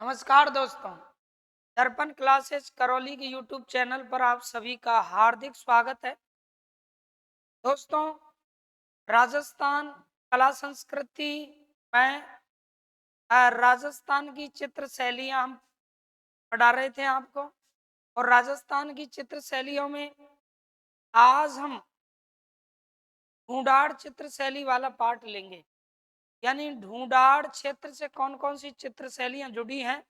नमस्कार दोस्तों। दर्पण क्लासेस करौली के यूट्यूब चैनल पर आप सभी का हार्दिक स्वागत है। दोस्तों, राजस्थान कला संस्कृति में राजस्थान की चित्र शैलियां हम पढ़ा रहे थे आपको। और राजस्थान की चित्र शैलियों में आज हम ढूंढाड़ चित्र शैली वाला पार्ट लेंगे। यानी ढूंढाड़ क्षेत्र से कौन कौन सी चित्र शैलियां जुड़ी हैं,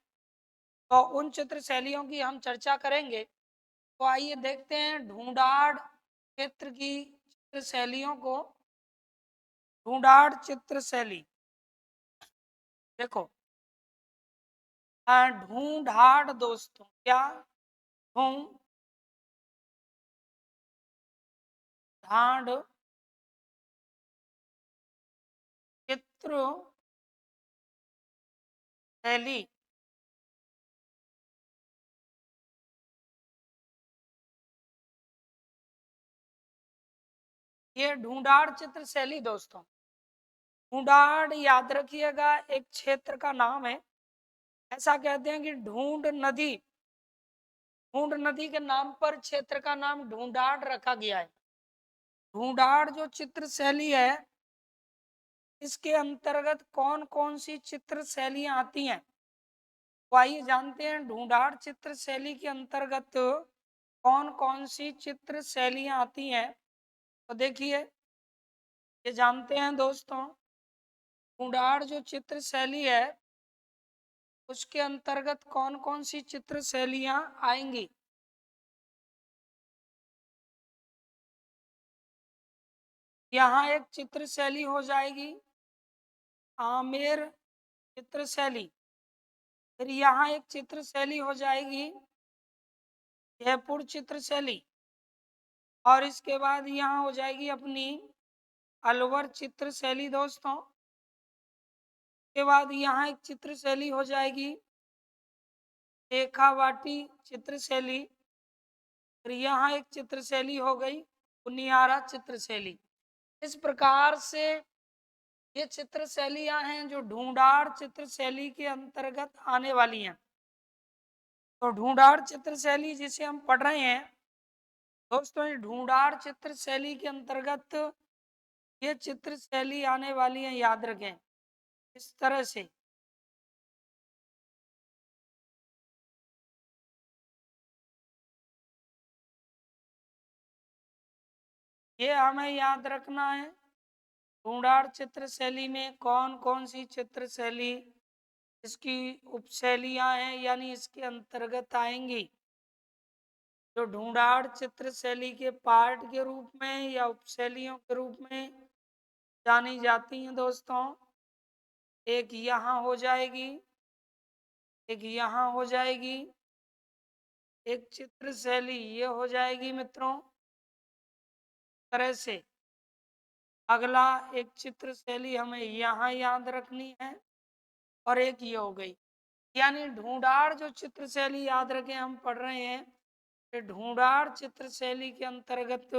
तो उन चित्र शैलियों की हम चर्चा करेंगे। तो आइए देखते हैं ढूंढाड़ चित्र की चित्र शैलियों को। ढूंढाड़ चित्र शैली देखो। ढूंढाड़ दोस्तों, क्या ढूंढाड़ चित्र शैली ये ढूंढाड़ चित्र शैली दोस्तों, ढूंढाड़ याद रखिएगा एक क्षेत्र का नाम है। ऐसा कहते हैं कि ढूंढ नदी के नाम पर क्षेत्र का नाम ढूंढाड़ रखा गया है। ढूंढाड़ जो चित्र शैली है, इसके अंतर्गत कौन कौन सी चित्र शैलियां आती हैं, तो आइए जानते हैं ढूंढाड़ चित्र शैली के अंतर्गत कौन कौन सी चित्र शैलियां आती हैं। तो देखिए, ये जानते हैं दोस्तों, ढूंढाड़ जो चित्र शैली है उसके अंतर्गत कौन कौन सी चित्र शैलियां आएंगी। यहाँ एक चित्र शैली हो जाएगी आमेर चित्र शैली। फिर यहाँ एक चित्र शैली हो जाएगी जयपुर चित्र शैली। और इसके बाद यहाँ हो जाएगी अपनी अलवर चित्र शैली दोस्तों। के बाद यहाँ एक चित्र शैली हो जाएगी शेखावाटी चित्र शैली। फिर यहाँ एक चित्र शैली हो गई पुनियारा चित्र शैली। इस प्रकार से ये चित्र शैलियां हैं जो ढूंढाड़ चित्र शैली के अंतर्गत आने वाली हैं। तो ढूंढाड़ चित्र शैली जिसे हम पढ़ रहे हैं दोस्तों, ये ढूंढाड़ चित्र शैली के अंतर्गत ये चित्र शैली आने वाली है, याद रखें इस तरह से। ये हमें याद रखना है ढूंढाड़ चित्र शैली में कौन कौन सी चित्र शैली इसकी उपशैलियां हैं, यानी इसके अंतर्गत आएंगी, जो ढूंढाड़ चित्र शैली के पार्ट के रूप में या उपशैलियों के रूप में जानी जाती हैं दोस्तों। एक यहाँ हो जाएगी, एक यहाँ हो जाएगी, एक चित्र शैली ये हो जाएगी मित्रों तरह से। अगला एक चित्र शैली हमें यहाँ याद रखनी है और एक ये हो गई। यानी ढूंढाड़ जो चित्र शैली याद रखें हम पढ़ रहे हैं, ये ढूंढाड़ चित्र शैली के अंतर्गत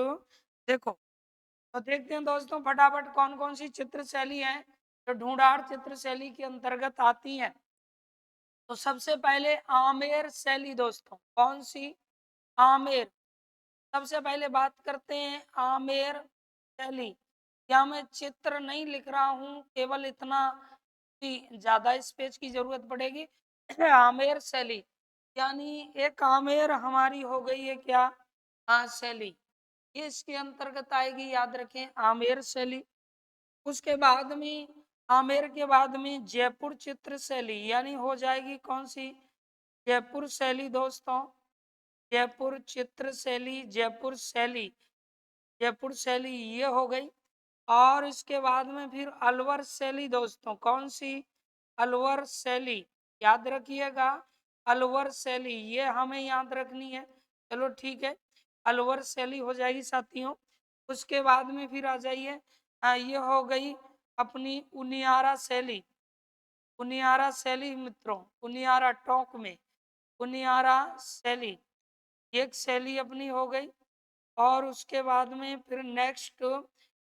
देखो। तो देखते हैं दोस्तों फटाफट कौन कौन सी चित्र शैली है जो ढूंढाड़ चित्र शैली के अंतर्गत आती है। तो सबसे पहले आमेर शैली दोस्तों, कौन सी? आमेर। सबसे पहले बात करते हैं आमेर शैली। क्या मैं चित्र नहीं लिख रहा हूं, केवल इतना कि ज्यादा स्पेस की जरूरत पड़ेगी। आमेर शैली यानी एक आमेर हमारी हो गई है क्या? हाँ, शैली ये इसके अंतर्गत आएगी, याद रखें आमेर शैली। उसके बाद में आमेर के बाद में जयपुर चित्र शैली यानी हो जाएगी कौन सी? जयपुर शैली दोस्तों। जयपुर चित्र शैली, जयपुर शैली, जयपुर शैली ये हो गई। और इसके बाद में फिर अलवर शैली दोस्तों, कौन सी? अलवर शैली, याद रखिएगा अलवर शैली ये हमें याद रखनी है। चलो ठीक है, अलवर शैली हो जाएगी साथियों। उसके बाद में फिर आ जाइए, ये हो गई अपनी उनियारा शैली। उनियारा शैली मित्रों, उनियारा टोंक में उनियारा शैली एक शैली अपनी हो गई। और उसके बाद में फिर नेक्स्ट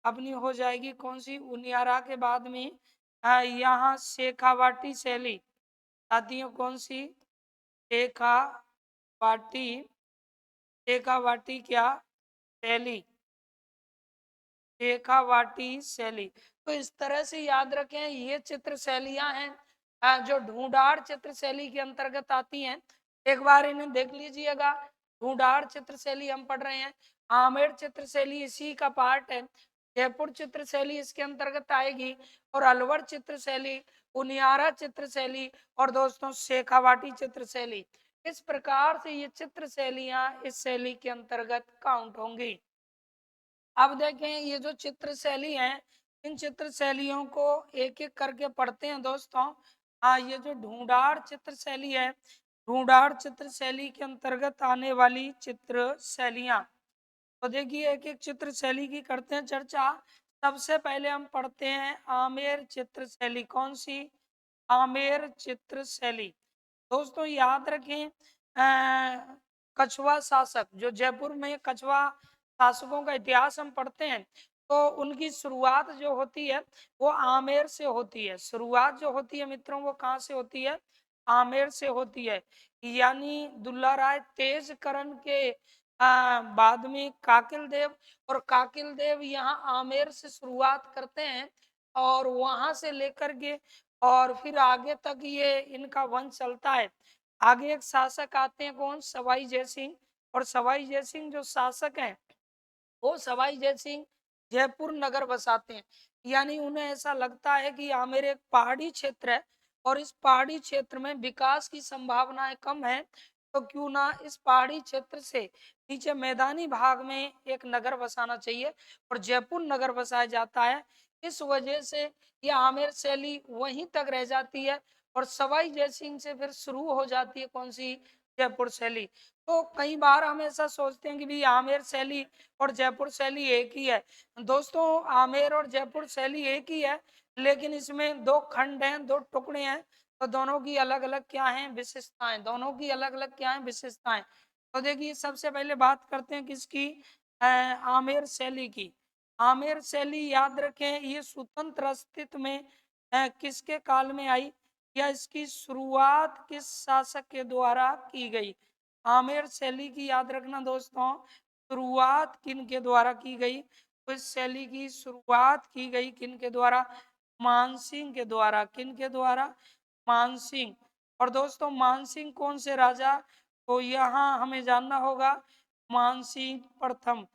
अपनी हो जाएगी कौन सी? उनियारा के बाद में यहाँ शेखावाटी शैली। आती है कौन सी? शेखावाटी, शेखावाटी क्या शैली, शेखावाटी शैली। तो इस तरह से याद रखें, ये चित्र शैलियां हैं जो ढूंढाड़ चित्र शैली के अंतर्गत आती हैं। एक बार इन्हें देख लीजिएगा। ढूंढाड़ चित्र शैली हम पढ़ रहे हैं, आमेर चित्र शैली इसी का पार्ट है, जयपुर चित्र शैली इसके अंतर्गत आएगी, और अलवर चित्र शैली, उनियारा चित्र शैली, और दोस्तों शेखावाटी चित्र शैली। इस प्रकार से ये चित्र शैलियां इस शैली के अंतर्गत काउंट होंगी। अब देखें ये जो चित्र शैली है, इन चित्र शैलियों को एक एक करके पढ़ते हैं दोस्तों। ये जो ढूंढाड़ चित्र शैली है, ढूंढाड़ चित्र शैली के अंतर्गत आने वाली चित्र शैलियां, तो देखिए एक एक चित्र शैली की करते हैं चर्चा। सबसे पहले हम पढ़ते हैं आमेर चित्र शैली। कौन सी? आमेर चित्र शैली। दोस्तों याद रखें, कछवा शासक, जो जयपुर में कछवा शासकों का इतिहास हम पढ़ते हैं, तो उनकी शुरुआत जो होती है वो आमेर से होती है। शुरुआत जो होती है मित्रों वो कहाँ से होती है? आमेर से होती है। यानी दुल्ला राय तेजकरण के बाद में काकिल देव, और काकिल देव यहाँ आमेर से शुरुआत करते हैं, और वहां से लेकर के और फिर आगे तक ये इनका वंश चलता है। आगे एक शासक आते हैं, कौन? सवाई जयसिंह। और सवाई जयसिंह जो शासक हैं, वो सवाई जयसिंह जयपुर नगर बसाते हैं। यानी उन्हें ऐसा लगता है कि आमेर एक पहाड़ी क्षेत्र है, और इस पहाड़ी क्षेत्र में विकास की संभावनाएं कम है, तो क्यों ना इस पहाड़ी क्षेत्र से नीचे मैदानी भाग में एक नगर बसाना चाहिए, और जयपुर नगर बसाया जाता है। इस वजह से ये आमेर शैली वहीं तक रह जाती है, और सवाई जयसिंह से फिर शुरू हो जाती है कौन सी? जयपुर शैली। तो कई बार हम ऐसा सोचते हैं कि भी आमेर शैली और जयपुर शैली एक ही है। दोस्तों आमेर और जयपुर शैली एक ही है, लेकिन इसमें दो खंड हैं, दो टुकड़े हैं, तो दोनों की अलग अलग क्या हैं? विशेषताएं। दोनों की अलग अलग क्या हैं? विशेषताएं। तो देखिए सबसे पहले बात करते हैं किसकी? आमेर शैली की। आमेर शैली याद रखें, ये स्वतंत्र अस्तित्व में किसके काल में आई, या इसकी शुरुआत किस शासक के द्वारा की गई? आमेर शैली की याद रखना दोस्तों, शुरुआत किन के द्वारा की गई? तो इस शैली की शुरुआत की गई किन के द्वारा? मानसिंह के द्वारा। किन के द्वारा? मानसिंह। और दोस्तों मानसिंह कौन से राजा? तो यहाँ हमें जानना होगा मानसिंह प्रथम।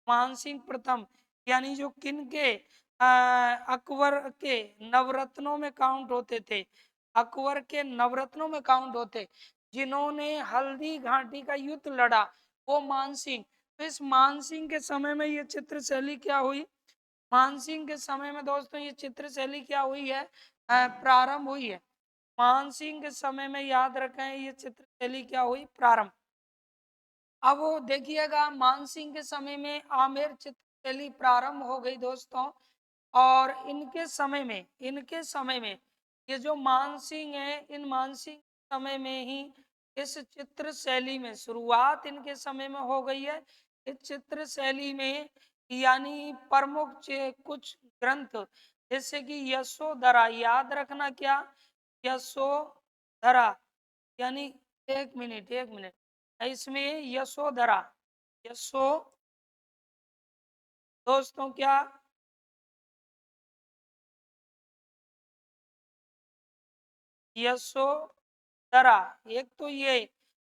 मानसिंह प्रथम यानी जो किन के? अकबर के नवरत्नों में काउंट होते थे। अकबर के नवरत्नों में काउंट होते, जिन्होंने हल्दी घाटी का युद्ध लड़ा, वो मानसिंह। तो इस मानसिंह के समय में ये चित्र शैली क्या हुई? मानसिंह के समय में दोस्तों ये चित्र शैली क्या हुई है? प्रारंभ हुई है। मानसिंह के समय में याद रखें ये चित्र शैली क्या हुई? प्रारंभ। अब वो देखिएगा मानसिंह के समय में आमेर चित्र शैली प्रारंभ हो गई दोस्तों, और इनके समय में ये जो मानसिंह है, इन मानसिंह समय में ही इस चित्र शैली में शुरुआत इनके समय में हो गई है। इस चित्र शैली में यानी प्रमुख कुछ ग्रंथ, जैसे कि यशोधरा, याद रखना क्या? यशोधरा यानी, एक मिनट इसमें यशोधरा, यशो दोस्तों क्या? यशोधरा एक तो ये,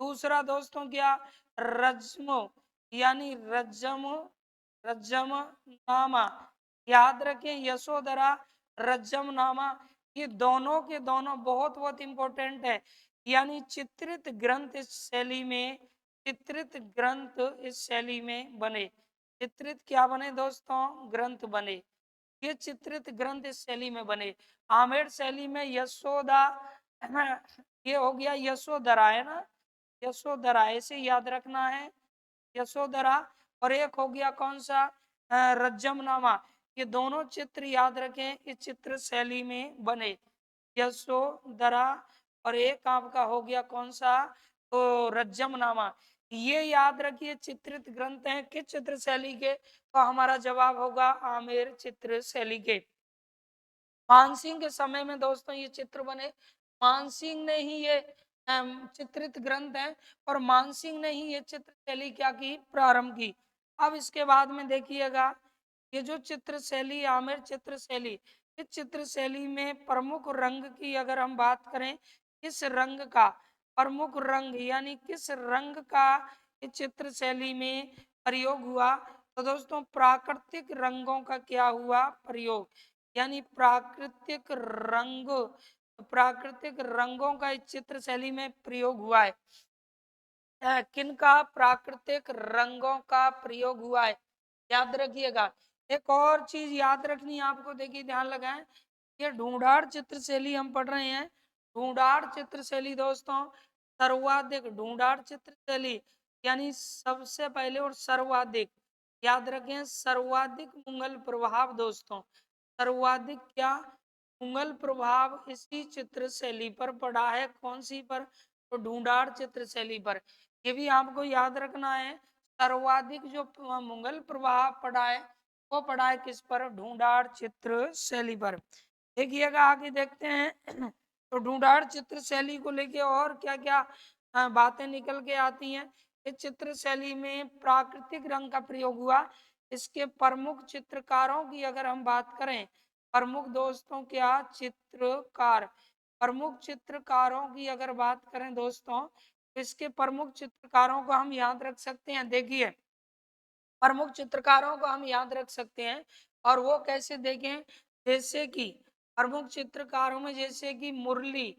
दूसरा दोस्तों क्या? रज्म यानी रज्जम, रज्जम नामा। याद रखें यशोधरा, रज्जम नामा, ये दोनों के दोनों बहुत बहुत इंपॉर्टेंट है। यानी चित्रित ग्रंथ इस शैली में, चित्रित ग्रंथ इस शैली में बने। चित्रित क्या बने दोस्तों? ग्रंथ बने। ये चित्रित ग्रंथ इस शैली में बने। आमेर शैली में यशोदा, ये हो गया यशोधरा है ना, यशोधरा ऐसे याद रखना है, यशोधरा। और एक हो गया कौन सा? रज्जमनामा। ये दोनों चित्र याद रखें इस चित्र शैली में बने, यशोधरा। और एक आपका हो गया कौन सा? तो रज्जमनामा। ये याद रखिए चित्रित ग्रंथ हैं किस चित्र शैली के? तो हमारा जवाब होगा आमेर चित्र शैली के। मानसिंह के समय में दोस्तों ये चित्र बने। मानसिंह ने ही ये चित्रित ग्रंथ है, और मानसिंह ने ही ये चित्र शैली क्या की, प्रारंभ की। अब इसके बाद में देखिएगा, ये जो चित्र शैली, आमेर चित्र शैली, इस चित्र शैली में प्रमुख रंग की अगर हम बात करें, किस रंग का प्रमुख रंग, यानी किस रंग का इस चित्र शैली में प्रयोग हुआ, तो दोस्तों प्राकृतिक रंगों का क्या हुआ, प्रयोग। यानी प्राकृतिक रंगों का इस चित्र शैली में प्रयोग हुआ है। किनका, प्राकृतिक रंगों का प्रयोग हुआ है, याद रखिएगा। एक और चीज याद रखनी है आपको, देखिए ध्यान लगाएं, ये ढूंढाड़ चित्र शैली हम पढ़ रहे हैं। ढूंढाड़ चित्र शैली दोस्तों, सर्वाधिक ढूंढाड़ चित्र शैली यानी सबसे पहले और सर्वाधिक, याद रखें, सर्वाधिक मुगल प्रभाव दोस्तों, सर्वाधिक क्या, मुगल प्रभाव इसी चित्र शैली पर पड़ा है। कौन सी पर, तो ढूंढाड़ चित्र शैली पर। ये भी आपको याद रखना है, सर्वाधिक जो मुगल प्रभाव पड़ा है वो पड़ा है किस पर, ढूंढाड़ चित्र शैली पर। देखिएगा आगे देखते हैं तो ढूंढाड़ चित्र शैली को लेके और क्या क्या बातें निकल के आती हैं। इस चित्र शैली में प्राकृतिक रंग का प्रयोग हुआ। इसके प्रमुख चित्रकारों की अगर हम बात करें, प्रमुख दोस्तों क्या, चित्रकार, प्रमुख चित्रकारों की अगर बात करें दोस्तों, तो इसके प्रमुख चित्रकारों को हम याद रख सकते हैं। देखिए प्रमुख चित्रकारों को हम याद रख सकते हैं, और वो कैसे देखें, जैसे कि प्रमुख चित्रकारों में जैसे कि मुरली,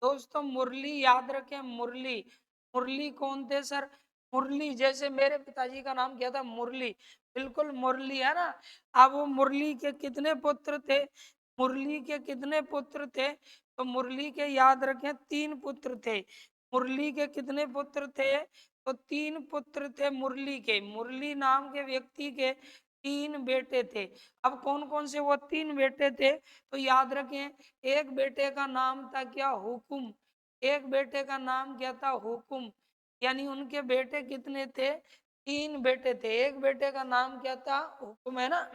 दोस्तों मुरली याद रखें, मुरली, मुरली कौन थे सर, मुरली, जैसे मेरे पिताजी का नाम क्या था, मुरली, बिल्कुल मुरली है ना। अब वो मुरली के कितने पुत्र थे, मुरली के कितने पुत्र थे, तो मुरली के याद रखें 3 पुत्र थे। मुरली के कितने पुत्र थे, तो 3 पुत्र थे मुरली के। मुरली नाम के व्यक्ति के 3 बेटे थे। अब कौन कौन से वो 3 बेटे थे, तो याद रखें, एक बेटे का नाम था क्या, हुकुम, एक बेटे का नाम क्या था, हुकुम। यानी उनके बेटे कितने थे, 3 बेटे थे। एक बेटे का नाम क्या था, हुकुम, है ना।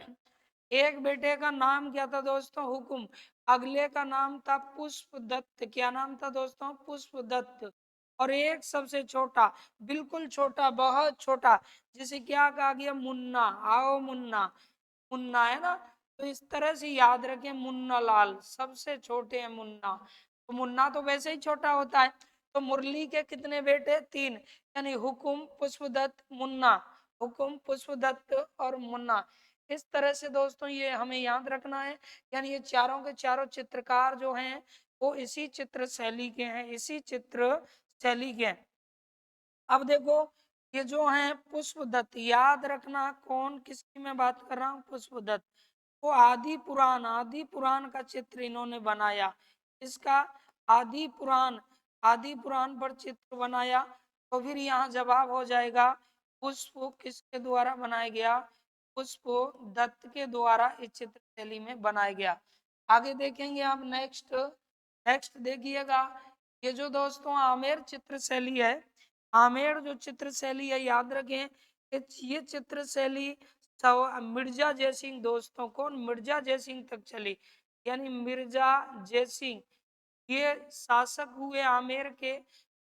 एक बेटे का नाम क्या था दोस्तों, हुकुम। अगले का नाम था पुष्पदत्त। क्या नाम था दोस्तों, पुष्पदत्त। और एक सबसे छोटा, बिल्कुल छोटा, बहुत छोटा, जिसे क्या कहा गया, मुन्ना। आओ मुन्ना, मुन्ना है ना। तो इस तरह से याद रखें, मुन्ना लाल सबसे छोटे हैं, मुन्ना। तो मुन्ना तो वैसे ही छोटा होता है। तो मुरली के कितने बेटे, 3, यानी हुकुम, पुष्पदत्त, मुन्ना, हुकुम, पुष्पदत्त और मुन्ना। इस तरह से दोस्तों ये हमें याद रखना है। यानी ये चारों के चारों चित्रकार जो हैं वो इसी चित्र शैली के हैं, इसी चित्र शैली के हैं। अब देखो ये जो है पुष्पदत्त, याद रखना कौन, किसकी मैं बात कर रहा हूँ, पुष्पदत्त। वो आदि पुराण का चित्र इन्होंने बनाया। इसका आदि पुराण, आदि पुराण पर चित्र बनाया। तो फिर यहाँ जवाब हो जाएगा, पुष्प किसके द्वारा बनाया गया, पुष्प दत्त के द्वारा इस चित्र शैली में बनाया गया। आगे देखेंगे आप, नेक्स्ट नेक्स्ट देखिएगा, ये जो दोस्तों आमेर चित्र शैली है, आमेर जो चित्र शैली है, याद रखें ये चित्र शैली मिर्जा जयसिंह दोस्तों, कौन, मिर्जा जयसिंह तक चली। यानी मिर्जा जयसिंह ये शासक हुए आमेर के।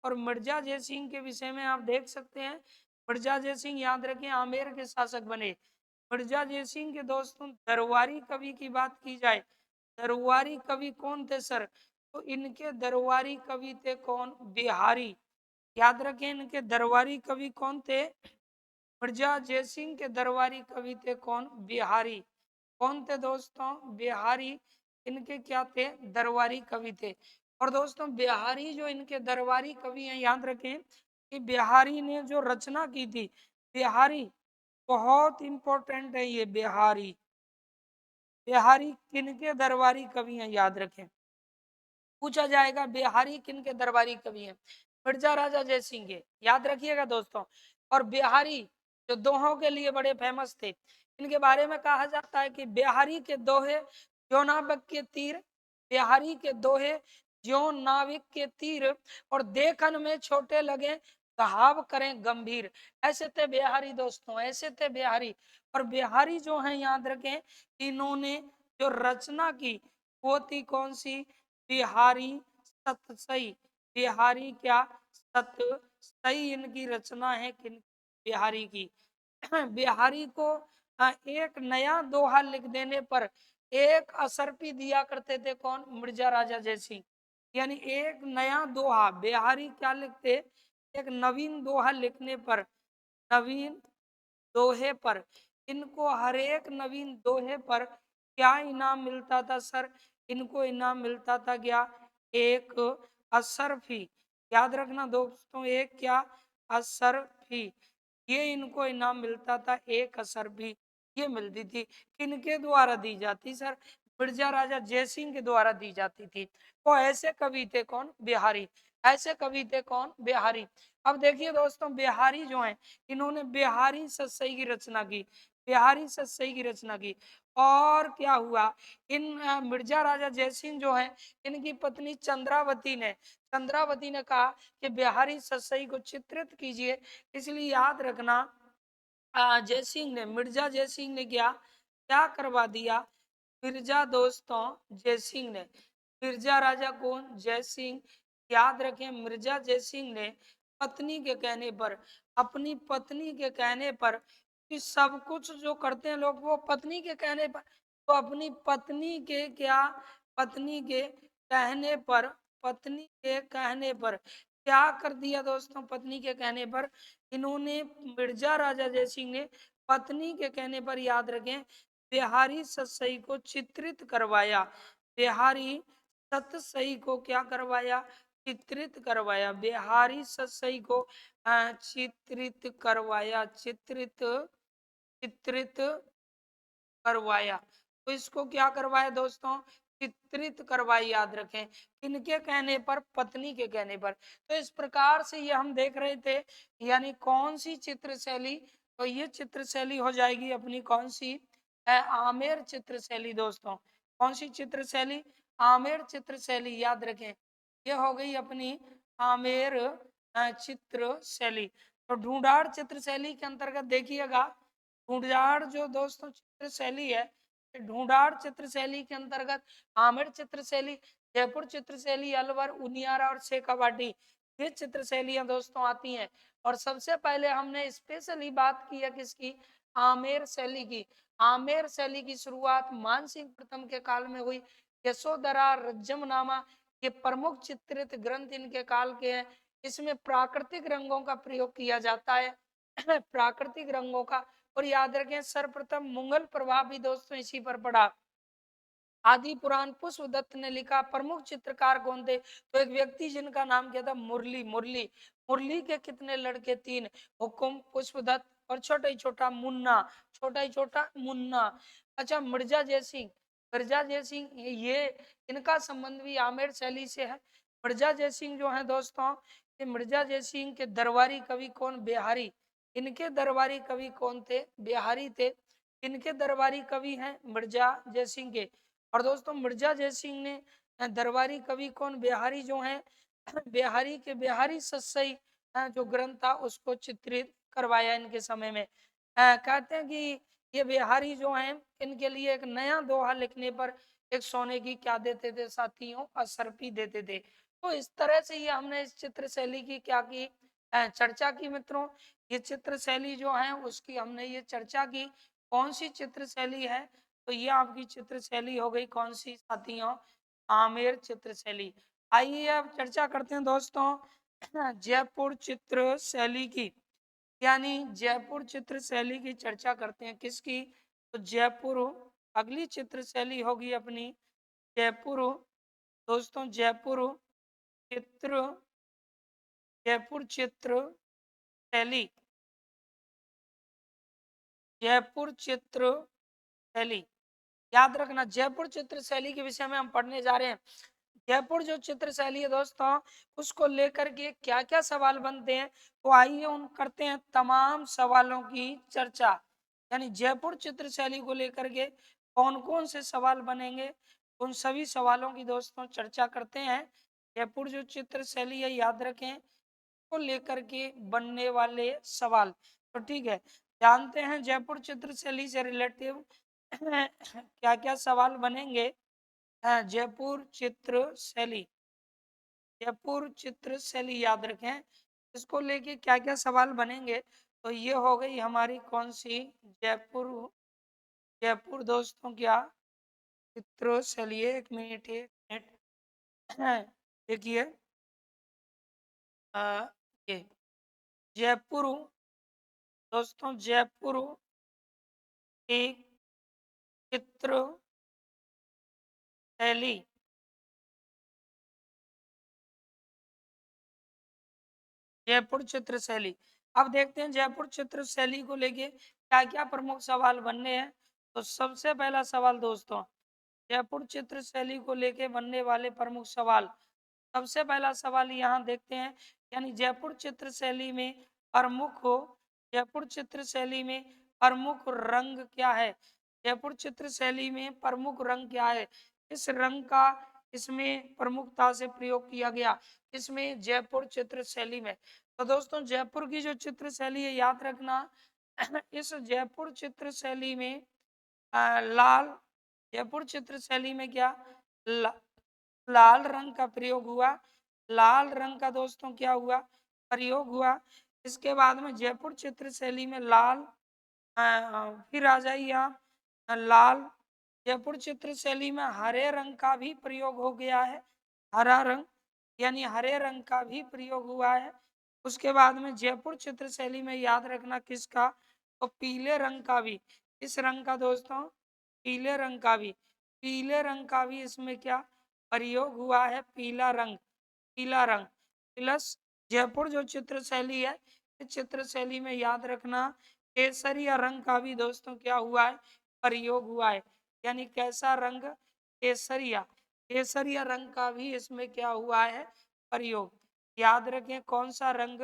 और मिर्जा जयसिंह के विषय में आप देख सकते हैं, मिर्जा जयसिंह याद रखें आमेर के शासक बने। मिर्जा जयसिंह के दोस्तों दरबारी कवि की बात की जाए, दरबारी कवि कौन थे सर, तो इनके दरबारी कवि थे कौन, बिहारी। याद रखें इनके दरबारी कवि कौन थे, मिर्जा जयसिंह के दरबारी कवि थे कौन, बिहारी। कौन थे दोस्तों, बिहारी इनके क्या थे, दरबारी कवि थे। और दोस्तों बिहारी जो इनके दरबारी कवि हैं, याद रखें कि बिहारी ने जो रचना की थी, बिहारी बहुत इंपॉर्टेंट है ये बिहारी। बिहारी किनके दरबारी कवि हैं, याद रखें, पूछा जाएगा बिहारी किनके दरबारी कवि हैं, मिर्जा राजा जयसिंह के, याद रखिएगा दोस्तों। और बिहारी जो दोहों के लिए बड़े फेमस थे, इनके बारे में कहा जाता है कि बिहारी के दोहे जो नाविक के तीर, बिहारी के दोहे जो नाविक के तीर, और देखन में छोटे लगे घाव करें गंभीर। ऐसे थे बिहारी दोस्तों, ऐसे थे बिहारी। और बिहारी जो है याद रखें, इन्होंने जो रचना की वो थी कौन सी, बिहारी सतसई, बिहारी क्या सतसई इनकी रचना है किन, बिहारी की। बिहारी को एक नया दोहा लिख देने पर एक असरपी दिया करते थे, कौन, मिर्जा राजा जयसिंह। यानी एक नया दोहा बिहारी क्या लिखते, एक नवीन दोहा लिखने पर, नवीन दोहे पर, इनको हर एक नवीन दोहे पर क्या इनाम मिलता था सर, इनको इनाम मिलता था क्या, एक असरफी। याद रखना दोस्तों, एक क्या, असरफी, ये इनको इनाम मिलता था, एक असरफी ये मिलती थी। किनके द्वारा दी जाती सर, मिर्जा राजा जयसिंह के द्वारा दी जाती थी। तो ऐसे कवि थे कौन, बिहारी, ऐसे कवि थे कौन, बिहारी। अब देखिए दोस्तों, बिहारी जो है, इन्होंने बिहारी सतसई की रचना की, बिहारी सतसई की रचना की। और क्या हुआ, इन मिर्जा राजा जयसिंह जो है, इनकी पत्नी चंद्रावती ने कहा कि बिहारी सतसई को चित्रित कीजिए। इसलिए याद रखना, जयसिंह ने, मिर्जा जयसिंह ने क्या क्या करवा दिया, मिर्जा दोस्तों जयसिंह ने, मिर्जा राजा कौन, जयसिंह, याद रखें, मिर्जा जयसिंह ने पत्नी के कहने पर, अपनी पत्नी के कहने पर, कि सब कुछ जो करते हैं लोग वो पत्नी के कहने पर, तो अपनी पत्नी के क्या, पत्नी के कहने पर, पत्नी के कहने पर क्या कर दिया दोस्तों, पत्नी के कहने पर इन्होंने, मिर्जा राजा जयसिंह ने पत्नी के कहने पर, याद रखें, बिहारी सतसई को चित्रित करवाया, बिहारी सतसई को क्या करवाया, चित्रित करवाया, बिहारी सतसई को चित्रित करवाया, चित्रित चित्रित करवाया। तो इसको क्या करवाया दोस्तों, चित्रित करवाई, याद रखें, किनके कहने पर, पत्नी के कहने पर। तो इस प्रकार से ये हम देख रहे थे, यानी कौन सी चित्र शैली, तो ये चित्र शैली हो जाएगी अपनी कौन सी, आमेर चित्र शैली दोस्तों। कौन सी चित्र शैली, आमेर चित्र शैली, याद रखें, ये हो गई अपनी आमेर चित्र शैली। तो ढूंढाड़ चित्र शैली के अंतर्गत देखिएगा, ढूंढाड़ जो दोस्तों चित्र शैली है, ढूंढाड़ चित्र शैली के अंतर्गत आमेर चित्र शैली, जयपुर चित्र शैली, अलवर, उनियारा और शेखावाटी, ये चित्र शैलियां दोस्तों आती हैं। और सबसे पहले हमने स्पेशली बात की है किसकी, आमेर शैली की। आमेर शैली की शुरुआत मानसिंह प्रथम के काल में हुई। यशोधरा, रज्जमनामा, ये प्रमुख चित्रित ग्रंथ इनके काल के हैं। इसमें प्राकृतिक रंगों का प्रयोग किया जाता है, प्राकृतिक रंगों का। और याद रखें, सर्वप्रथम मुगल प्रभाव भी दोस्तों इसी पर पड़ा। आदि पुराण पुष्पदत्त ने लिखा। प्रमुख चित्रकार कौन थे, तो एक व्यक्ति जिनका नाम क्या था, मुरली। मुरली, मुरली के कितने लड़के, तीन, हुकुम, पुष्पदत्त और छोटा ही छोटा मुन्ना, छोटा ही छोटा मुन्ना। अच्छा, मिर्जा जयसिंह, मिर्जा जयसिंह ये इनका संबंध भी आमेर शैली से है। मिर्जा जयसिंह जो है दोस्तों, ये मिर्जा जयसिंह के दरबारी कवि कौन, बिहारी। इनके दरबारी कवि कौन थे, बिहारी थे। इनके दरबारी कवि हैं मिर्जा जयसिंह के। और दोस्तों, मिर्जा जयसिंह ने दरबारी कवि कौन, बिहारी जो हैं, बिहारी के बिहारी सतसई जो ग्रंथ था उसको चित्रित करवाया इनके समय में। कहते हैं कि ये बिहारी जो हैं, इनके लिए एक नया दोहा लिखने पर एक सोने की क्या देते थे साथियों, असरपी देते थे। तो इस तरह से ये हमने इस चित्र शैली की क्या की, चर्चा की मित्रों। ये चित्र शैली जो है उसकी हमने ये चर्चा की। कौन सी चित्र शैली है, तो ये आपकी चित्र शैली हो गई कौन सी साथियों, आमेर चित्र शैली। आइए अब चर्चा करते हैं दोस्तों जयपुर चित्र शैली की, यानी जयपुर चित्र शैली की चर्चा करते हैं किसकी, तो जयपुर, अगली चित्र शैली होगी अपनी जयपुर दोस्तों, चित्र जयपुर चित्र शैली, जयपुर चित्र शैली। याद रखना, जयपुर चित्र शैली के विषय में हम पढ़ने जा रहे हैं। जयपुर जो चित्र शैली है दोस्तों, उसको लेकर के क्या क्या सवाल बनते हैं, तो आइए उन करते हैं तमाम सवालों की चर्चा। यानी जयपुर चित्र शैली को लेकर के कौन कौन से सवाल बनेंगे, उन सभी सवालों की दोस्तों चर्चा करते हैं। जयपुर जो चित्र शैली है, याद रखें, को लेकर के बनने वाले सवाल। तो ठीक है, जानते हैं जयपुर चित्र शैली से रिलेटिव क्या क्या सवाल बनेंगे। जयपुर चित्र शैली, जयपुर चित्र शैली याद रखें। इसको लेके क्या क्या सवाल बनेंगे, तो ये हो गई हमारी कौन सी, जयपुर। जयपुर दोस्तों क्या चित्र शैली है, एक मिनट एक मिनट देखिए, ये जयपुर दोस्तों, जयपुर एक चित्र शैली, जयपुर चित्र शैली। अब देखते हैं जयपुर चित्र शैली को लेके क्या क्या प्रमुख सवाल बनने हैं। तो सबसे पहला सवाल दोस्तों, जयपुर चित्र शैली को लेके बनने वाले प्रमुख सवाल, सबसे पहला सवाल यहाँ देखते हैं, यानी जयपुर चित्र शैली में प्रमुख हो, जयपुर चित्र शैली में प्रमुख रंग क्या है, जयपुर चित्र शैली में प्रमुख रंग क्या है, इस रंग का इसमें प्रमुखता से प्रयोग किया गया, इसमें जयपुर चित्र शैली में। तो दोस्तों जयपुर की जो चित्र शैली है याद रखना, इस जयपुर चित्र शैली में लाल, जयपुर चित्र शैली में क्या लाल रंग का प्रयोग हुआ, लाल रंग का दोस्तों क्या हुआ, प्रयोग हुआ। इसके बाद में जयपुर चित्र शैली में लाल, फिर आ जाइए यहाँ लाल, जयपुर चित्र शैली में हरे रंग का भी प्रयोग हो गया है, हरा रंग, यानी हरे रंग का भी प्रयोग हुआ है। उसके बाद में जयपुर चित्र शैली में याद रखना किसका, तो पीले रंग का भी, इस रंग का दोस्तों पीले रंग का भी, पीले रंग का भी इसमें क्या प्रयोग हुआ है, पीला रंग, पीला रंग। प्लस जयपुर जो चित्र शैली है, इस चित्र शैली में याद रखना केसरिया रंग का भी दोस्तों क्या हुआ है, प्रयोग हुआ है, यानी कैसा रंग, केसरिया, केसरिया रंग का भी इसमें क्या हुआ है, प्रयोग। याद रखें कौन सा रंग,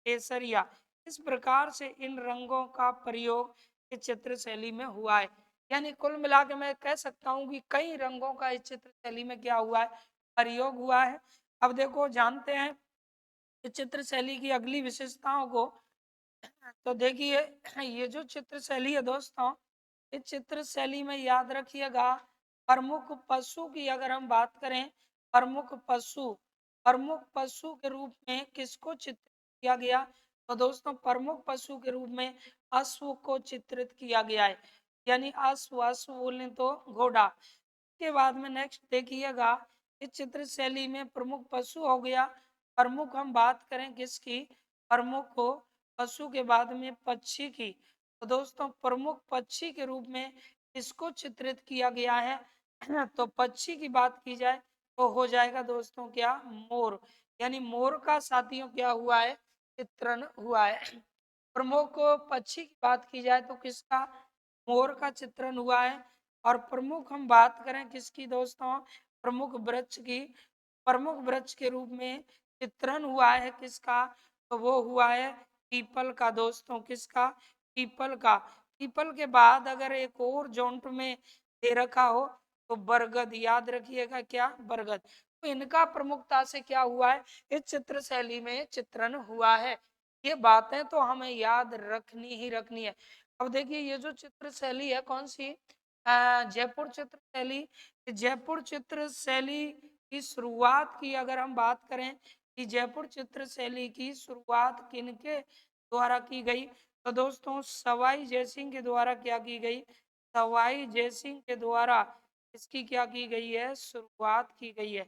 केसरिया। इस प्रकार से इन रंगों का प्रयोग इस चित्र शैली में हुआ है, यानी कुल मिला के मैं कह सकता हूँ कि कई रंगों का इस चित्र शैली में क्या हुआ है, प्रयोग हुआ है। अब देखो जानते हैं इस चित्र शैली की अगली विशेषताओं को। तो देखिए ये जो चित्र शैली है दोस्तों, इस चित्र शैली में याद रखिएगा प्रमुख पशु की अगर हम बात करें, प्रमुख पशु, प्रमुख पशु के रूप में किसको चित्रित किया गया, तो दोस्तों प्रमुख पशु के रूप में अश्व को चित्रित किया गया है, यानी अश्व, अश्व बोले तो घोड़ा। के बाद में नेक्स्ट देखिएगा इस चित्र शैली में प्रमुख पशु हो गया, प्रमुख हम बात करें किसकी, प्रमुख हो पशु के बाद में पक्षी की, तो दोस्तों प्रमुख पक्षी के रूप में इसको चित्रित किया गया है। तो पक्षी की बात की जाए तो हो जाएगा दोस्तों क्या, मोर, यानी मोर का साथियों क्या हुआ है, चित्रण हुआ है। प्रमुख पक्षी की बात की जाए तो किसका, मोर का चित्रण हुआ है। और प्रमुख हम बात करें किसकी दोस्तों, प्रमुख वृक्ष की, प्रमुख वृक्ष के रूप में चित्रण हुआ है किसका, तो वो हुआ है पीपल का दोस्तों, किसका, पीपल का। पीपल के बाद अगर एक और जॉन्ट में दे रखा हो तो बरगद, याद रखिएगा क्या, बरगद। तो इनका प्रमुखता से क्या हुआ है, इस चित्र शैली में चित्रण हुआ है। ये बातें तो हमें याद रखनी ही रखनी है। अब देखिए ये जो चित्र शैली है कौन सी, जयपुर चित्र शैली, जयपुर चित्र शैली की शुरुआत की अगर हम बात करें कि जयपुर चित्र शैली की शुरुआत किनके द्वारा की गई, तो दोस्तों सवाई जयसिंह के द्वारा क्या की गई, सवाई जयसिंह के द्वारा इसकी क्या की गई है, शुरुआत की गई है।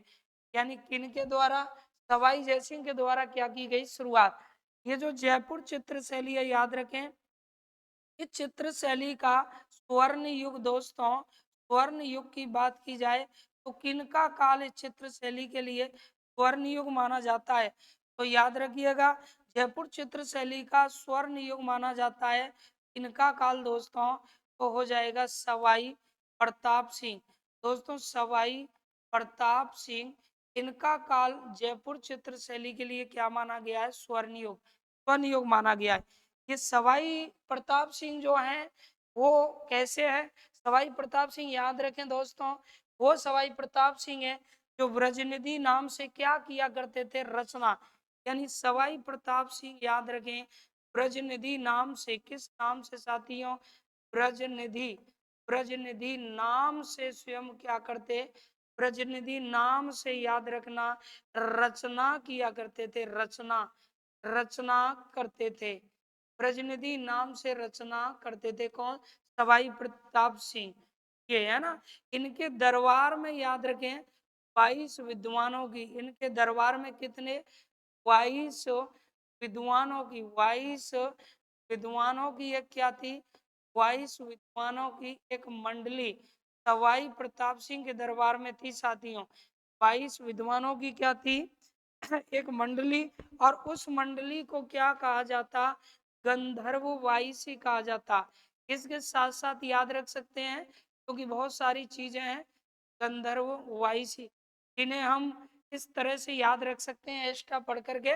यानी किनके द्वारा, सवाई जयसिंह के द्वारा क्या की गई, शुरुआत। ये जो जयपुर चित्र शैली है याद रखें, इस चित्र शैली का स्वर्ण युग दोस्तों, स्वर्ण युग की बात की जाए तो किनका काल इस चित्र शैली के लिए स्वर्ण युग माना जाता है, तो याद रखिएगा जयपुर चित्र शैली का स्वर्ण युग माना जाता है, इनका काल दोस्तों तो हो जाएगा सवाई प्रताप सिंह, दोस्तों सवाई प्रताप सिंह, इनका काल जयपुर चित्र शैली के लिए क्या माना गया है, स्वर्ण युग, स्वर्ण युग माना गया है। ये सवाई प्रताप सिंह जो हैं वो कैसे है, सवाई प्रताप सिंह याद रखें दोस्तों, वो सवाई प्रताप सिंह है जो ब्रजनिधि नाम से क्या किया करते थे, रचना, यानी सवाई प्रताप सिंह याद रखें ब्रजनिधि नाम से, किस नाम से साथियों, ब्रजनिधि, ब्रजनिधि नाम से स्वयं क्या करते, ब्रजनिधि नाम से याद रखना, रचना किया करते थे, रचना रचना करते थे। ब्रजनिधि नाम से रचना करते थे कौन? सवाई प्रताप सिंह। ये है ना, इनके दरबार में याद रखें 22 विद्वानों की, इनके दरबार में कितने? 22 विद्वानों की, 22 विद्वानों की एक क्या थी? 22 विद्वानों की एक मंडली सवाई प्रताप सिंह के दरबार में थी साथियों। 22 विद्वानों की क्या थी? एक मंडली। और उस मंडली को क्या कहा जाता? गंधर्व वाइसी कहा जाता। इसके साथ साथ याद रख सकते हैं क्योंकि बहुत सारी चीजें हैं गंधर्व वाइसी जिन्हें हम इस तरह से याद रख सकते हैं एक्स्ट्रा पढ़ करके,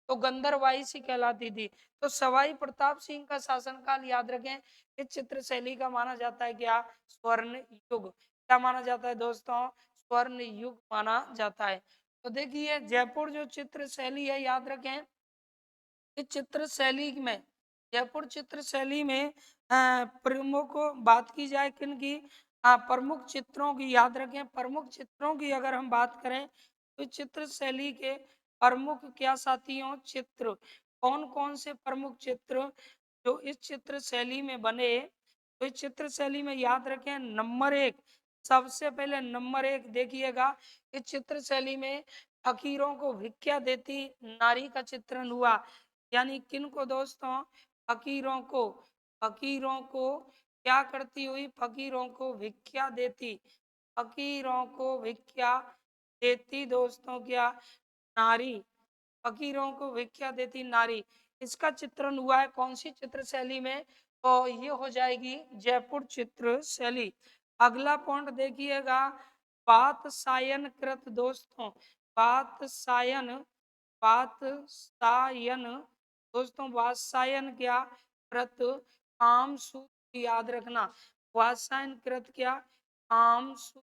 तो गंधर्व वाइसी कहलाती थी। तो सवाई प्रताप सिंह का शासनकाल याद रखें, इस चित्र शैली का माना जाता है क्या? स्वर्ण युग। क्या माना जाता है दोस्तों? स्वर्ण युग माना जाता है। तो देखिए जयपुर जो चित्र शैली है याद रखें, इस चित्र शैली में, जयपुर चित्र शैली में प्रमुख बात की जाए किन की? प्रमुख चित्रों की याद रखें। प्रमुख चित्रों की अगर हम बात करें तो चित्र शैली के प्रमुख क्या साथियों? चित्र। कौन कौन से प्रमुख चित्र जो इस चित्र शैली में बने? तो इस चित्र शैली में याद रखें नंबर 1, सबसे पहले नंबर 1 देखिएगा, इस चित्र शैली में फकीरों को भिक्षा देती नारी का चित्रण हुआ। यानी किन को दोस्तों? फकीरों को। फकीरों को क्या करती हुई? फकीरों को भिक्षा देती। फकीरों को भिक्षा देती दोस्तों क्या? नारी। फकीरों को भिक्षा देती नारी। इसका चित्रण हुआ है कौन सी चित्र शैली में? तो ये हो जाएगी जयपुर चित्र शैली। अगला पॉइंट देखिएगा, वात्सायन कृत दोस्तों। वात्सायन, वात्सायन दोस्तों, वात्सायन क्या? कृत काम सूत्र याद रखना। वात्सायन कृत क्या? काम सूत्र।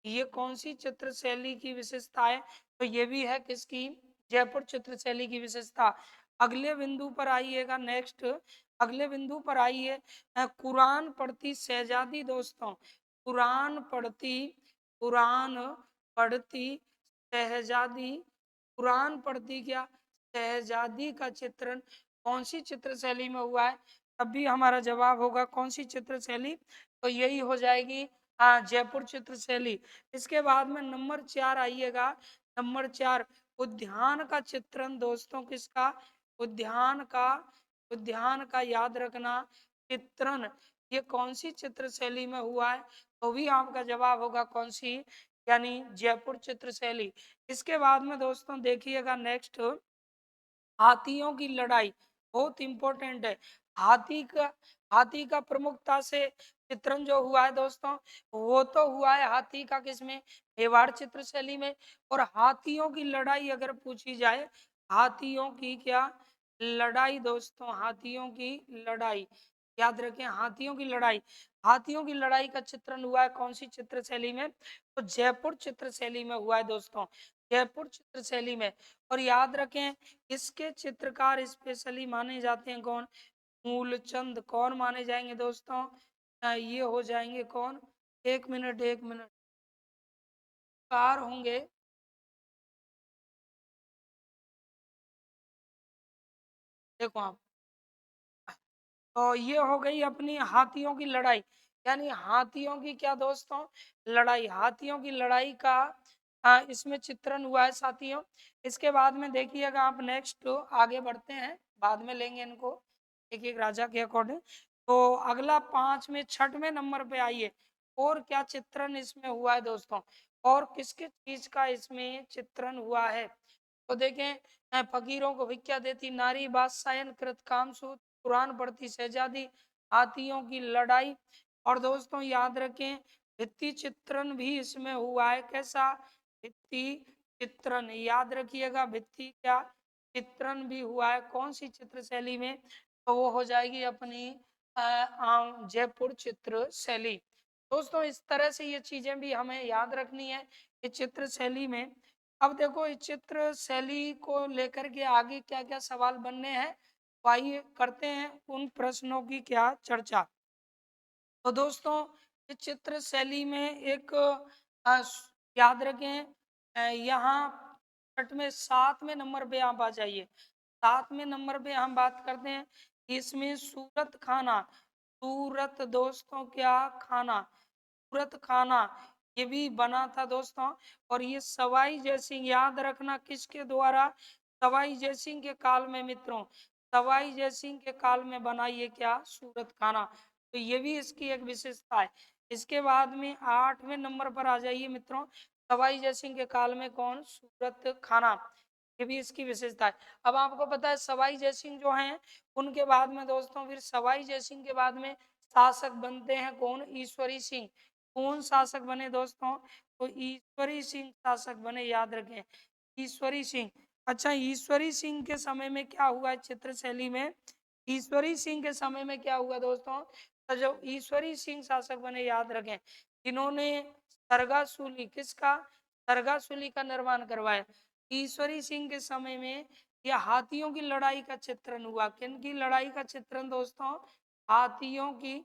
ये कौन सी चित्र शैली की विशेषता है? तो ये भी है किसकी? जयपुर चित्र शैली की विशेषता। अगले बिंदु पर आइएगा, नेक्स्ट अगले बिंदु पर आइए, कुरान पढ़ती शहजादी दोस्तों। कुरान पढ़ती, कुरान पढ़ती शहजादी, कुरान पढ़ती क्या? शहजादी का चित्रण कौन सी चित्र शैली में हुआ है? तब भी हमारा जवाब होगा कौन सी चित्र शैली? तो यही हो जाएगी जयपुर चित्र शैली। इसके बाद में नंबर 4 आइएगा। नंबर 4, उद्यान का चित्रण दोस्तों किसका? उद्यान का, उद्यान का याद रखना चित्रण, ये कौन सी चित्र शैली में हुआ है? तो भी आपका जवाब होगा कौन सी? यानी जयपुर चित्र शैली। इसके बाद में दोस्तों देखिएगा नेक्स्ट, हाथियों की लड़ाई बहुत इंपॉर्टेंट है। हाथी का प्रमुखता से चित्रण जो हुआ है दोस्तों, वो तो हुआ है हाथी का किसमें? मेवाड़ चित्र शैली में। और हाथियों की लड़ाई अगर पूछी जाए, हाथियों की क्या लड़ाई दोस्तों? हाथियों की लड़ाई याद रखें, हाथियों की लड़ाई। हाथियों की लड़ाई का चित्रण हुआ है कौन सी चित्र शैली में? तो जयपुर चित्र शैली में हुआ है दोस्तों, जयपुर चित्र शैली में। और याद रखें इसके चित्रकार स्पेशली माने जाते हैं कौन? मूलचंद। कौन माने जाएंगे दोस्तों? ये हो जाएंगे कौन? एक मिनट, एक मिनट, कार होंगे, देखो आप, तो ये हो गई अपनी हाथियों की लड़ाई। यानी हाथियों की क्या दोस्तों? लड़ाई। हाथियों की लड़ाई का इसमें चित्रण हुआ है साथियों। इसके बाद में देखिएगा आप नेक्स्ट आगे बढ़ते हैं, बाद में लेंगे इनको एक एक राजा के अकॉर्डिंग। तो अगला 5 में 6वें नंबर पे आइए, और क्या चित्रण इसमें हुआ है दोस्तों? और किसके चीज का इसमें चित्रण हुआ है? तो देखें, फकीरों को भिक्षा देती नारी, बादशाहन कृत कामसूत्र, कुरान पढ़ती शहजादी, हाथियों की लड़ाई। और दोस्तों याद रखें भित्ति चित्रण भी इसमें हुआ है। कैसा? भित्ति चित्रण याद रखिएगा, भित्ति क्या चित्रण भी हुआ है कौन सी चित्र शैली में? तो वो हो जाएगी अपनी जयपुर चित्र शैली। दोस्तों इस तरह से ये चीजें भी हमें याद रखनी है इस चित्र शैली में। अब देखो इस चित्र शैली को लेकर के आगे क्या क्या सवाल बनने हैं, तो आइए करते हैं उन प्रश्नों की क्या चर्चा। तो दोस्तों इस चित्र शैली में एक याद रखें। यहाँ छठ में 7वें नंबर पे आप आ जाइए। 7वें नंबर पे हम बात करते हैं, इसमें सूरत खाना। सूरत दोस्तों क्या खाना, सूरत खाना ये भी बना था दोस्तों। और ये सवाई जयसिंह, याद रखना किसके द्वारा, सवाई जयसिंह के काल में मित्रों, सवाई जयसिंह के काल में बना ये क्या, सूरत खाना। तो ये भी इसकी एक विशेषता है। इसके बाद में 8वें नंबर पर आ जाइए मित्रों, सवाई जयसिंह के काल में कौन, सूरत खाना, ये भी इसकी विशेषता है। अब आपको पता है सवाई जयसिंह जो हैं उनके बाद में दोस्तों, फिर सवाई जयसिंह के बाद में शासक बनते हैं कौन, ईश्वरी सिंह। कौन शासक बने दोस्तों, तो ईश्वरी सिंह शासक बने, याद रखें ईश्वरी सिंह। अच्छा, ईश्वरी सिंह के समय में क्या हुआ चित्र शैली में, ईश्वरी सिंह के समय में क्या हुआ दोस्तों, तो जब ईश्वरी सिंह शासक बने, याद रखें जिन्होंने सरगासुली, किसका, सरगासुली का निर्माण करवाया। ईश्वरी सिंह के समय में यह हाथियों की लड़ाई का चित्रण हुआ। किन की लड़ाई का चित्रण दोस्तों, हाथियों की,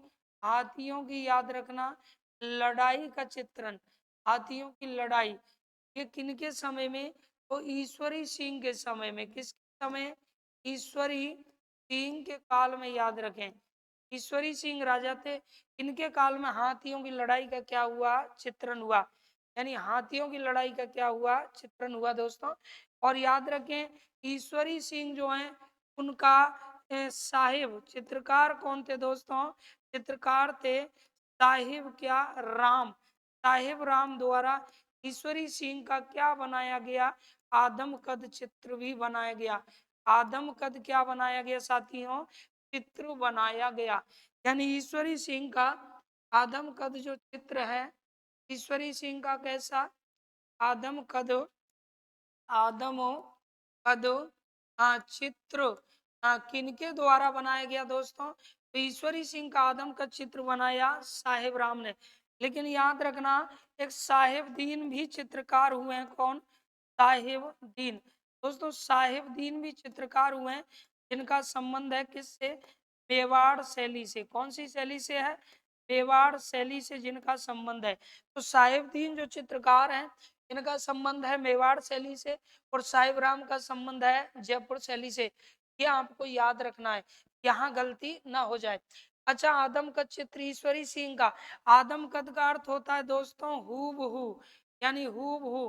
हाथियों की याद रखना लड़ाई का चित्रण, हाथियों की लड़ाई, ये किनके समय में, तो ईश्वरी सिंह के समय में। किसके समय, ईश्वरी सिंह के काल में, याद रखें ईश्वरी सिंह राजा थे, इनके काल में हाथियों की लड़ाई का क्या हुआ, चित्रण हुआ। यानी हाथियों की लड़ाई का क्या हुआ, चित्रण हुआ दोस्तों। और याद रखें ईश्वरी सिंह जो हैं उनका साहिब चित्रकार कौन थे दोस्तों, चित्रकार थे साहिब क्या, राम, साहिब राम द्वारा ईश्वरी सिंह का क्या बनाया गया, आदम कद चित्र भी बनाया गया। आदम कद क्या बनाया गया साथियों, चित्र बनाया गया। यानी ईश्वरी सिंह का आदम कद जो चित्र है, ईश्वरी सिंह का कैसा, आदम कद, आदम कद चित्र किनके द्वारा बनाया गया दोस्तों, तो ईश्वरी सिंह का आदम का चित्र बनाया साहेब राम ने। लेकिन याद रखना एक साहेब दीन भी चित्रकार हुए हैं, कौन, साहेब दीन। दोस्तों साहेब दीन भी चित्रकार हुए हैं, जिनका संबंध है किससे, मेवाड़ शैली से। कौन सी शैली से है, मेवाड़ शैली से जिनका संबंध है। तो साहेब दीन जो चित्रकार हैं इनका संबंध है मेवाड़ शैली से, और साहिब राम का संबंध है जयपुर शैली से। ये आपको याद रखना है, यहाँ गलती ना हो जाए। अच्छा, आदम कद चित्र ईश्वरी सिंह का, आदम कद का अर्थ होता है दोस्तों हूबहू, यानी हूबहू,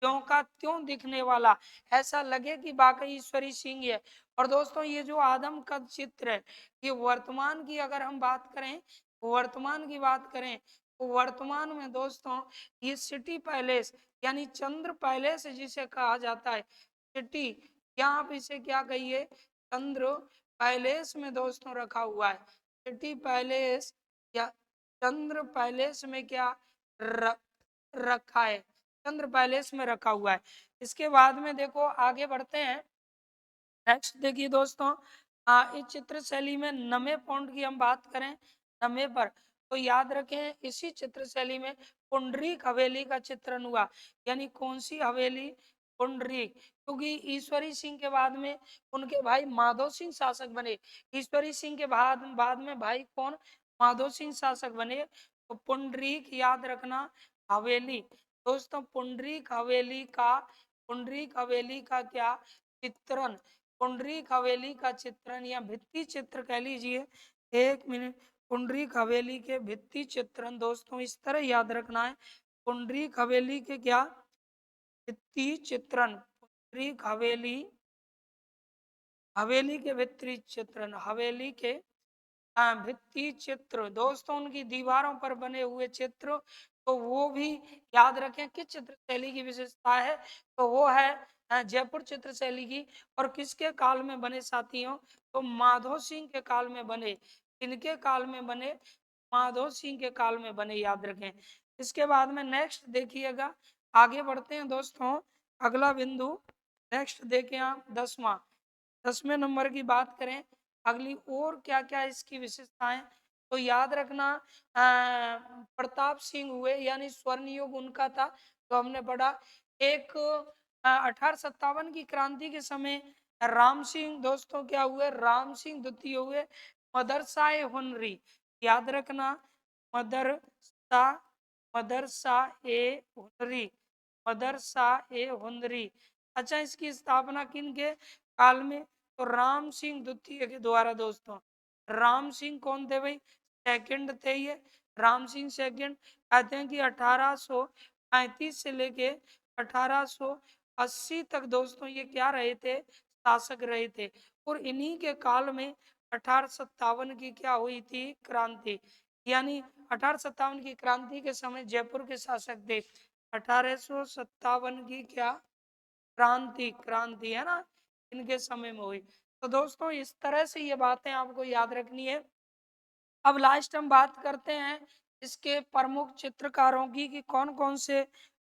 त्यों का त्यों दिखने वाला, ऐसा लगे कि वाकई ईश्वरी सिंह है। और दोस्तों ये जो आदम कद चित्र है, ये वर्तमान की अगर हम बात करें, वर्तमान की बात करें तो वर्तमान में दोस्तों ये सिटी पैलेस, यानी चंद्र पैलेस जिसे कहा जाता है, सिटी, या आप इसे क्या कहिए, चंद्र पैलेस में दोस्तों रखा हुआ है। सिटी पैलेस या चंद्र पैलेस में क्या रखा है, चंद्र पैलेस में रखा हुआ है। इसके बाद में देखो आगे बढ़ते हैं। नेक्स्ट देखिए दोस्तों, इस चित्र शैली में नमे पौंड की हम बात करें, नमे पर, तो याद रखें इसी चित्र शैली में पुंडरीक हवेली का चित्रण हुआ। यानी कौन सी हवेली, पुंडरीक, क्योंकि ईश्वरी सिंह के बाद में उनके भाई माधो सिंह शासक बने। ईश्वरी सिंह के बाद बाद में भाई कौन, माधो सिंह शासक बने। तो पुंडरीक याद रखना हवेली, दोस्तों पुंडरीक हवेली का, पुंडरीक हवेली का क्या चित्रण, पुंडरीक हवेली का चित्रण या भित्ति चित्र कह लीजिए। एक मिनट, पुंडरीक हवेली के भित्ति चित्रण दोस्तों इस तरह याद रखना है, पुंडरीक हवेली के क्या भित्ति चित्रण, पुंडरीक हवेली, हवेली के भित्ति चित्रण, हवेली के भित्ति चित्र दोस्तों उनकी दीवारों पर बने हुए चित्र, तो वो भी याद रखें किस चित्र शैली की विशेषता है, तो वो है जयपुर चित्र शैली की। और किसके काल में बने साथियों, तो माधो सिंह के काल में बने। इनके काल में बने, माधो सिंह के काल में बने, याद रखें। इसके बाद में नेक्स्ट देखिएगा, आगे बढ़ते हैं दोस्तों, अगला बिंदु नेक्स्ट देखें आप 10वें नंबर की बात करें, अगली और क्या क्या इसकी विशेषताएं, तो याद रखना प्रताप सिंह हुए, यानी स्वर्ण युग उनका था, तो हमने पढ़ा। एक 1857 की क्रांति के समय राम सिंह दोस्तों क्या हुए, राम सिंह द्वितीय हुए, मदरसाए हुनरी, याद रखना मदरसा मदरसा ए हुनरी, मदरसा ए हुनरी। अच्छा, इसकी स्थापना किन के काल में? तो राम सिंह द्वितीय के द्वारा दोस्तों। राम सिंह कौन थे भाई? सेकंड थे ये, राम सिंह सेकंड। कहते हैं कि 1835 से लेके 1880 तक दोस्तों ये क्या रहे थे? शासक रहे थे। और इन्हीं के काल में 1857 की क्या हुई थी? क्रांति। यानी 1857 की क्रांति के समय जयपुर के शासक थे। 1857 की क्या क्रांति? क्रांति है ना, इनके समय में हुई। तो दोस्तों इस तरह से ये बातें आपको याद रखनी है। अब लास्ट हम बात करते हैं इसके प्रमुख चित्रकारों की, कि कौन कौन से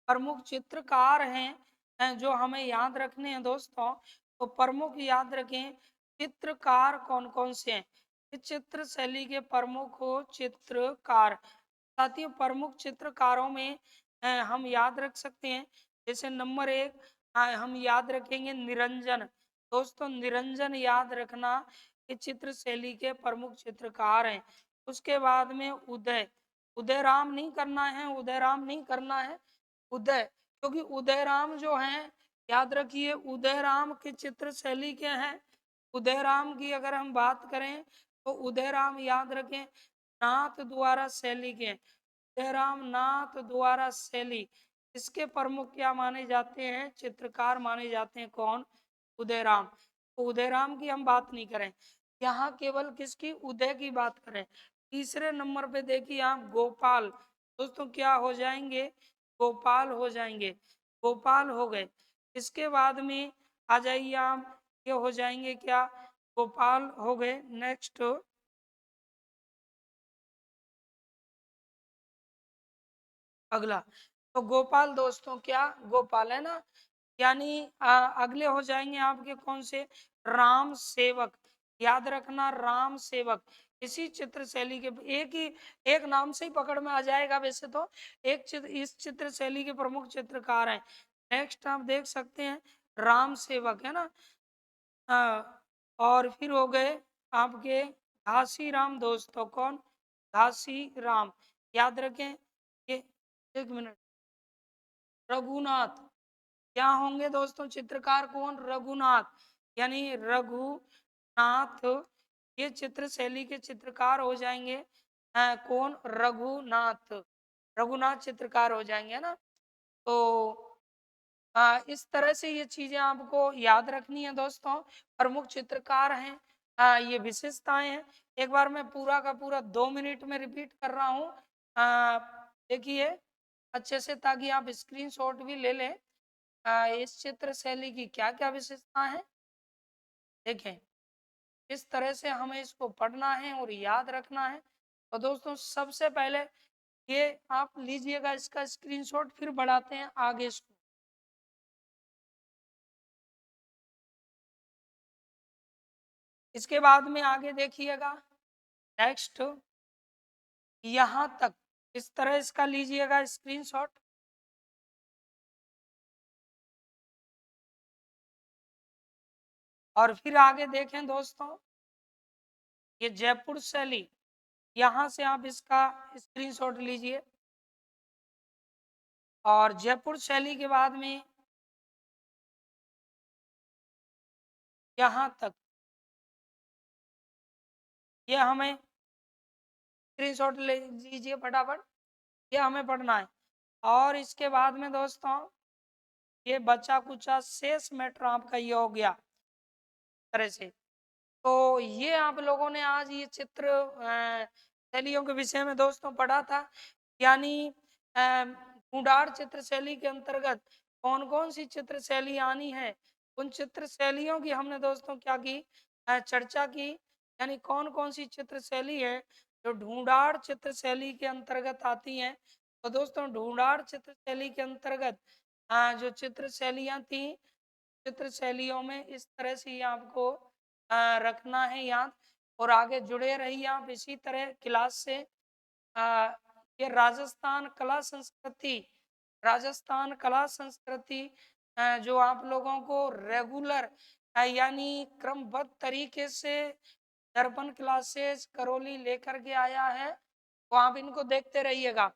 प्रमुख चित्रकार हैं जो हमें याद रखने हैं दोस्तों। तो प्रमुख याद रखें, चित्रकार कौन कौन से हैं। इस चित्र शैली के प्रमुख चित्रकार। साथियों, प्रमुख चित्रकारों में हम याद रख सकते हैं, जैसे नंबर 1 हम याद रखेंगे निरंजन। दोस्तों निरंजन याद रखना, ये चित्र शैली के प्रमुख चित्रकार हैं। उसके बाद में उदय, उदय राम नहीं करना है, उदय राम नहीं करना है, उदय, क्योंकि उदय राम जो हैं, याद रखिए उदय राम की चित्र शैली के हैं। उदय राम की अगर हम बात करें तो उदय राम याद रखें नाथ द्वारा शैली के, उदय राम नाथ द्वारा शैली, इसके प्रमुख क्या माने जाते हैं? चित्रकार माने जाते हैं। कौन? उदय राम। तो उदय राम की हम बात नहीं करें, यहाँ केवल किसकी? उदय की बात करें। तीसरे नंबर पे देखिए आप गोपाल। दोस्तों क्या हो जाएंगे? गोपाल हो जाएंगे, गोपाल हो गए। इसके बाद में आ जाइए आप, ये हो जाएंगे क्या? गोपाल हो गए। नेक्स्ट अगला, तो गोपाल दोस्तों क्या? गोपाल है ना, यानी अगले हो जाएंगे आपके कौन से? राम सेवक। याद रखना राम सेवक। इसी चित्र शैली के एक ही, एक नाम से ही पकड़ में आ जाएगा वैसे तो, एक चित्र, इस चित्र शैली के प्रमुख चित्रकार हैं। नेक्स्ट आप देख सकते हैं राम सेवक है ना। और फिर हो गए आपके घासी राम दोस्तों। कौन? घासी राम। याद रखें ये, एक मिनट, रघुनाथ। क्या होंगे दोस्तों चित्रकार? कौन? रघुनाथ, यानी रघुनाथ, ये चित्र शैली के चित्रकार हो जाएंगे। कौन? रघुनाथ, रघुनाथ चित्रकार हो जाएंगे ना। तो इस तरह से ये चीजें आपको याद रखनी है दोस्तों। प्रमुख चित्रकार हैं, ये विशेषताएं हैं। एक बार मैं पूरा का पूरा 2 मिनट में रिपीट कर रहा हूँ, देखिए अच्छे से, ताकि आप स्क्रीनशॉट भी ले लें। इस चित्र शैली की क्या क्या विशेषता है, देखें। इस तरह से हमें इसको पढ़ना है और याद रखना है। तो दोस्तों सबसे पहले ये आप लीजिएगा इसका स्क्रीनशॉट, फिर बढ़ाते हैं आगे इसको। इसके बाद में आगे देखिएगा, नेक्स्ट यहां तक, इस तरह इसका लीजिएगा स्क्रीनशॉट। और फिर आगे देखें दोस्तों, ये जयपुर शैली, यहां से आप इसका स्क्रीनशॉट लीजिए। और जयपुर शैली के बाद में यहां तक, ये हमें स्क्रीनशॉट ले लीजिए फटाफट, ये हमें पढ़ना है। और इसके बाद में दोस्तों ये बचा कुचा शेष मैटर आपका ये हो गया तरह से। तो ये आप लोगों ने आज ये चित्र शैलियों के विषय में दोस्तों पढ़ा था। यानी ढूंढाड़ चित्र शैली के अंतर्गत कौन कौन सी चित्र शैली आनी है, उन चित्र शैलियों की हमने दोस्तों क्या की? चर्चा की। यानी कौन कौन सी चित्र शैली है जो ढूंढाड़ चित्र शैली के अंतर्गत आती हैं। तो दोस्तों ढूंढाड़ चित्र शैली के अंतर्गत जो चित्र शैलियां थी, चित्र शैलियों में इस तरह से ही आपको रखना है याद। और आगे जुड़े रहिए आप इसी तरह क्लास से। आ, ये राजस्थान कला संस्कृति, राजस्थान कला संस्कृति जो आप लोगों को रेगुलर यानी क्रमबद्ध तरीके से दर्पण क्लासेस करौली लेकर के आया है, तो आप इनको देखते रहिएगा।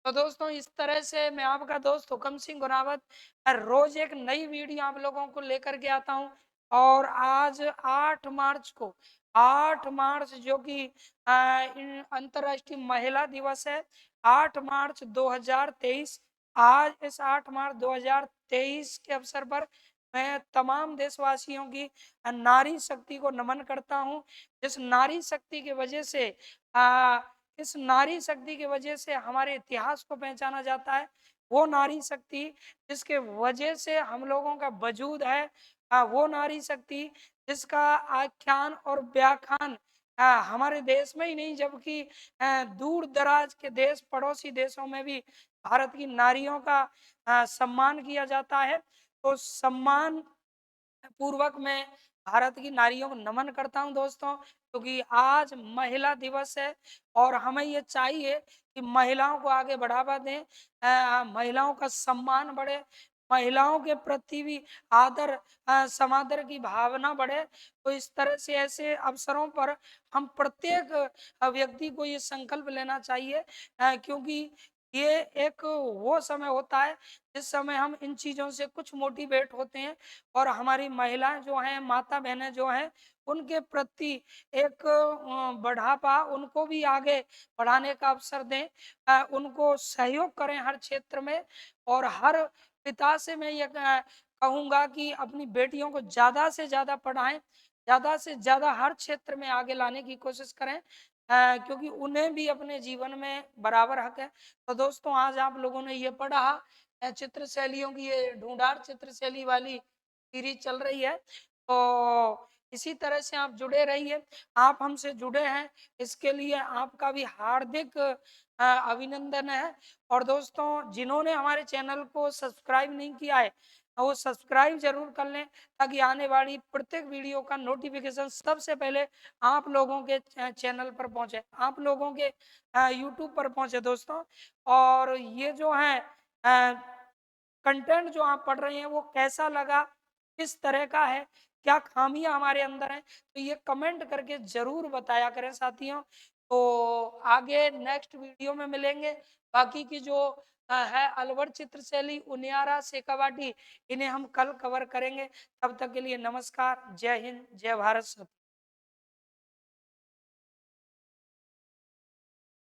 तो दोस्तों इस तरह से मैं आपका दोस्त हुकम सिंह गुनावत रोज एक नई वीडियो आप लोगों को लेकर के आता हूं। और आज 8 मार्च को, 8 मार्च जो कि अंतर्राष्ट्रीय महिला दिवस है, 8 मार्च 2023। आज इस 8 मार्च 2023 के अवसर पर मैं तमाम देशवासियों की नारी शक्ति को नमन करता हूं। जिस नारी शक्ति की वजह से इस नारी शक्ति की वजह से हमारे इतिहास को पहचाना जाता है। वो नारी शक्ति जिसके वजह से हम लोगों का वजूद है, वो नारी शक्ति जिसका आख्यान और व्याख्यान हमारे देश में ही नहीं, जबकि दूर दराज के देश, पड़ोसी देशों में भी भारत की नारियों का सम्मान किया जाता है। तो सम्मान पूर्वक मैं भारत की नारियों को नमन करता हूं दोस्तों, क्योंकि आज महिला दिवस है और हमें ये चाहिए कि महिलाओं को आगे बढ़ावा दें, महिलाओं का सम्मान बढ़े, महिलाओं के प्रति भी आदर, समादर की भावना बढ़े। तो इस तरह से ऐसे अवसरों पर हम प्रत्येक व्यक्ति को ये संकल्प लेना चाहिए, क्योंकि ये एक वो समय होता है जिस समय हम इन चीजों से कुछ मोटिवेट होते हैं और हमारी महिलाएं जो हैं, माता बहनें जो हैं, उनके प्रति एक बढ़ावा, उनको भी आगे बढ़ाने का अवसर दें, उनको सहयोग करें हर क्षेत्र में। और हर पिता से मैं ये कहूंगा कि अपनी बेटियों को ज्यादा से ज्यादा पढ़ाएं, ज्यादा से ज्यादा हर क्षेत्र में आगे लाने की कोशिश करें, क्योंकि उन्हें भी अपने जीवन में बराबर हक है। तो दोस्तों आज आप लोगों ने ये पढ़ा, चित्र शैलियों की ये ढूंढार चित्र शैली वाली सीरीज चल रही है। तो इसी तरह से आप जुड़े रहिए। आप हमसे जुड़े हैं, इसके लिए आपका भी हार्दिक अभिनंदन है। और दोस्तों जिन्होंने हमारे चैनल को सब्सक्राइब नहीं किया है, वो सब्सक्राइब जरूर कर लें, ताकि आने वाली प्रत्येक वीडियो का नोटिफिकेशन सबसे पहले आप लोगों के चैनल पर पहुंचे, आप लोगों के यूट्यूब पर पहुंचे दोस्तों। और ये जो है कंटेंट जो आप पढ़ रहे हैं वो कैसा लगा, किस तरह का है, क्या खामियां हमारे अंदर हैं, तो ये कमेंट करके जरूर बताया करें साथियों। तो आगे नेक्स्ट वीडियो में मिलेंगे। बाकी की जो है अलवर चित्र शैली, उनियारा, शेखावाटी, इन्हें हम कल कवर करेंगे। तब तक के लिए नमस्कार, जय हिंद, जय भारत।